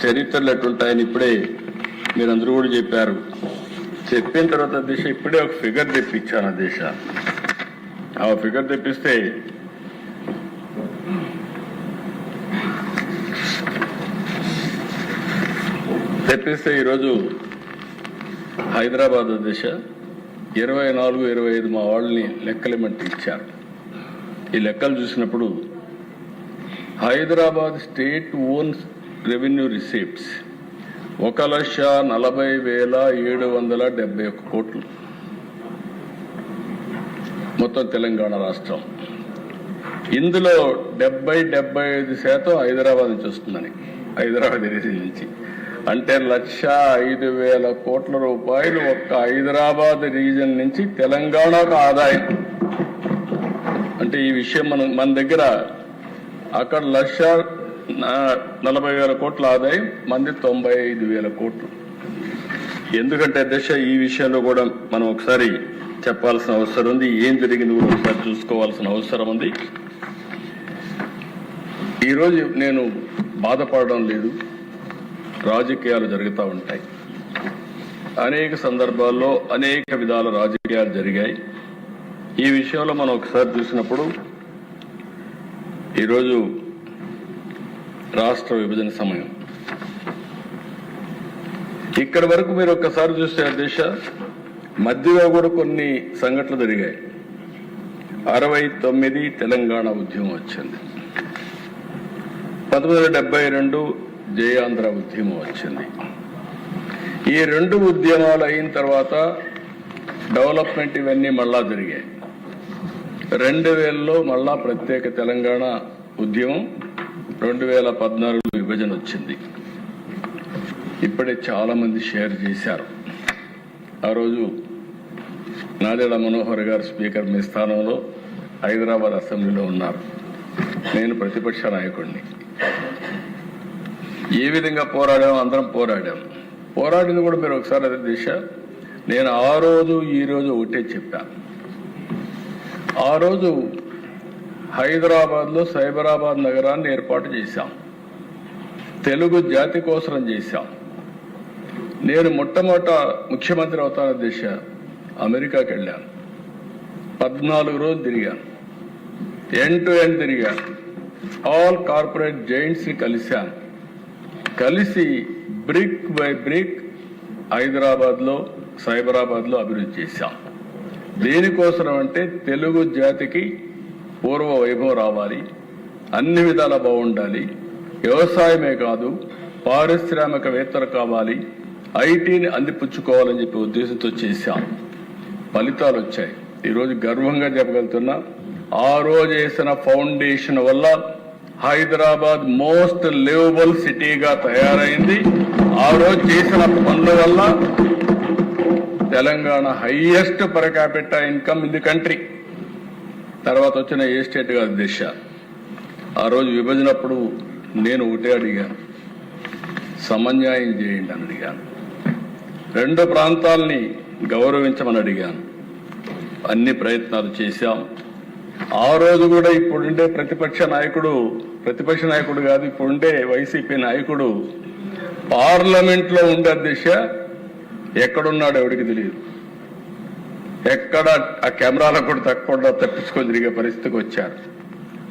చరిత్రలు ఎట్లుంటాయని ఇప్పుడే మీరందరూ కూడా చెప్పారు. చెప్పిన తర్వాత దిశ ఇప్పుడే ఒక ఫిగర్ తెప్పించాను. దిశ ఆ ఫిగర్ తెప్పిస్తే ఈరోజు హైదరాబాద్ దిశ 24-25 మా వాళ్ళని లెక్కలేమంటే ఇచ్చారు. ఈ లెక్కలు చూసినప్పుడు Hyderabad state owns revenue receipts 1,40,771 కోట్లు. మొత్తం తెలంగాణ రాష్ట్రం. ఇందులో 70-75% హైదరాబాద్ నుంచి వస్తుందని, హైదరాబాద్ రీజన్ నుంచి. అంటే 1,05,000 కోట్ల రూపాయలు ఒక్క హైదరాబాద్ రీజన్ నుంచి తెలంగాణకు ఆదాయం. అంటే ఈ విషయం మన దగ్గర అక్కడ 1,40,000 కోట్ల ఆదాయం, మంది 95,000 కోట్లు. ఎందుకంటే దశ ఈ విషయంలో కూడా మనం ఒకసారి చెప్పాల్సిన అవసరం ఉంది. ఏం జరిగింది కూడా ఒకసారి చూసుకోవాల్సిన అవసరం ఉంది. ఈరోజు నేను బాధపడడం లేదు. రాజకీయాలు జరుగుతూ ఉంటాయి. అనేక సందర్భాల్లో అనేక విధాల రాజకీయాలు జరిగాయి. ఈ విషయంలో మనం ఒకసారి చూసినప్పుడు ఈరోజు రాష్ట్ర విభజన సమయం. ఇక్కడి వరకు మీరు ఒక్కసారి చూస్తే దేశ మధ్యలో కూడా కొన్ని సంఘటనలు జరిగాయి. 69 తెలంగాణ ఉద్యమం వచ్చింది. 1972 జయాంధ్ర ఉద్యమం వచ్చింది. ఈ రెండు ఉద్యమాలు అయిన తర్వాత డెవలప్మెంట్ ఇవన్నీ మళ్ళా జరిగాయి. 2000లో మళ్ళా ప్రత్యేక తెలంగాణ ఉద్యమం, 2014 విభజన వచ్చింది. ఇప్పుడే చాలా మంది షేర్ చేశారు. ఆ రోజు నాదెళ్ల మనోహర్ గారు స్పీకర్ మీ స్థానంలో హైదరాబాద్ అసెంబ్లీలో ఉన్నారు. నేను ప్రతిపక్ష నాయకుడిని. ఏ విధంగా పోరాడాము? అందరం పోరాడింది కూడా మీరు ఒకసారి అదే దిశ. నేను ఆ రోజు ఈ రోజు ఒకటే చెప్పాను. ఆ రోజు హైదరాబాద్లో సైబరాబాద్ నగరాన్ని ఏర్పాటు చేశాం. తెలుగు జాతి కోసం చేశాం. నేను మొట్టమొదట ముఖ్యమంత్రి అవుతాన దిశ అమెరికాకి వెళ్ళాను. 14 రోజులు తిరిగాను. ఎండ్ టు ఎండ్ తిరిగాను. ఆల్ కార్పొరేట్ జైంట్స్ని కలిశాను. కలిసి బ్రిక్ బై బ్రిక్ హైదరాబాద్లో సైబరాబాద్లో అభివృద్ధి చేశాం. దేనికోసం అంటే తెలుగు జాతికి పూర్వ వైభవం రావాలి, అన్ని విధాలా బాగుండాలి, వ్యవసాయమే కాదు పారిశ్రామికవేత్తలు కావాలి, ఐటీని అందిపుచ్చుకోవాలని చెప్పి ఉద్దేశంతో చేశాం. ఫలితాలు వచ్చాయి. ఈరోజు గర్వంగా చెప్పగలుగుతున్నా, ఆ రోజు వేసిన ఫౌండేషన్ వల్ల హైదరాబాద్ మోస్ట్ లివబుల్ సిటీగా తయారైంది. ఆ రోజు చేసిన పనుల వల్ల Telangana highest per capital income in the country. తర్వాత వచ్చిన ఏ స్టేట్ కాదు దిశ. ఆ రోజు విభజనప్పుడు నేను ఒకటే అడిగాను, సమన్యాయం చేయండి అని అడిగాను. రెండు ప్రాంతాలని గౌరవించమని అడిగాను. అన్ని ప్రయత్నాలు చేశాం. ఆ రోజు కూడా ఇప్పుడుండే ప్రతిపక్ష నాయకుడు కాదు, ఇప్పుడుండే వైసీపీ నాయకుడు పార్లమెంట్లో ఉండే దిశ ఎక్కడున్నాడో ఎవరికి తెలియదు. ఎక్కడ ఆ కెమెరాలకు కూడా తప్పకుండా తప్పించుకొని తిరిగే పరిస్థితికి వచ్చారు.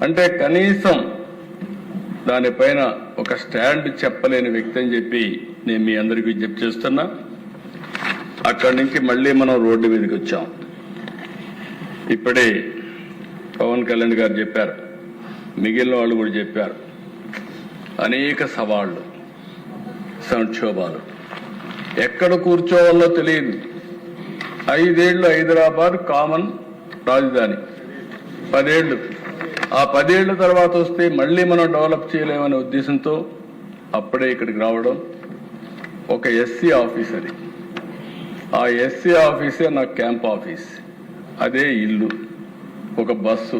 అంటే కనీసం దానిపైన ఒక స్టాండ్ చెప్పలేని వ్యక్తి అని చెప్పి నేను మీ అందరికీ విజ్ఞప్తి చేస్తున్నా. అక్కడి నుంచి మళ్ళీ మనం రోడ్డు మీదకి వచ్చాం. ఇప్పుడే పవన్ కళ్యాణ్ గారు చెప్పారు, మిగిలిన వాళ్ళు కూడా చెప్పారు. అనేక సవాళ్లు, సంక్షోభాలు, ఎక్కడ కూర్చోవాలో తెలియదు. 5 ఏళ్లు హైదరాబాద్ కామన్ రాజధాని, 10 ఏళ్లు. ఆ 10 ఏళ్ల తర్వాత వస్తే మళ్ళీ మనం డెవలప్ చేయలేమనే ఉద్దేశంతో అప్పుడే ఇక్కడికి రావడం. ఒక ఎస్సీ ఆఫీస్, అది ఆ ఎస్సీ ఆఫీసే నాకు క్యాంప్ ఆఫీస్, అదే ఇల్లు, ఒక బస్సు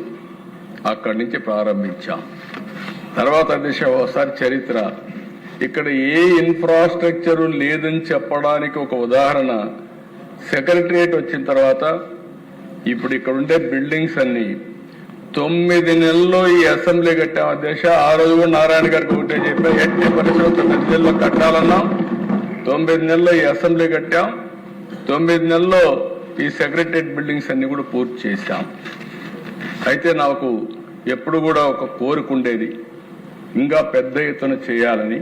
అక్కడి నుంచి ప్రారంభించాం. తర్వాత దిశ ఒకసారి చరిత్ర, ఇక్కడ ఏ ఇన్ఫ్రాస్ట్రక్చరు లేదని చెప్పడానికి ఒక ఉదాహరణ, సెక్రటరియట్ వచ్చిన తర్వాత ఇప్పుడు ఇక్కడ ఉండే బిల్డింగ్స్ అన్ని 9 నెలల్లో ఈ అసెంబ్లీ కట్టాం అధ్యక్ష. ఆ రోజు కూడా నారాయణ గారికి ఒకటే చెప్పా, ఎట్టి పరిస్థితుల్లో 9 నెలల్లో కట్టాలన్నాం. 9 నెలల్లో ఈ అసెంబ్లీ కట్టాం. 9 నెలల్లో ఈ సెక్రటరియట్ బిల్డింగ్స్ అన్ని కూడా పూర్తి చేశాం. అయితే నాకు ఎప్పుడు కూడా ఒక కోరిక ఉండేది, ఇంకా పెద్ద ఎత్తున చేయాలని.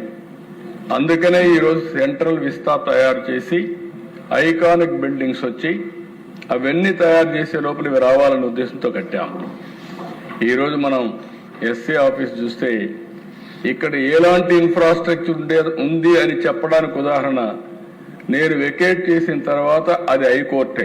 అందుకనే ఈరోజు సెంట్రల్ విస్తా తయారు చేసి ఐకానిక్ బిల్డింగ్స్ వచ్చి అవన్నీ తయారు చేసే లోపల ఇవి రావాలనే ఉద్దేశంతో కట్టాం. ఈరోజు మనం ఎస్సీ ఆఫీస్ చూస్తే ఇక్కడ ఎలాంటి ఇన్ఫ్రాస్ట్రక్చర్ ఉంది అని చెప్పడానికి ఉదాహరణ, నేను వెకేట్ చేసిన తర్వాత అది హైకోర్టు అయింది.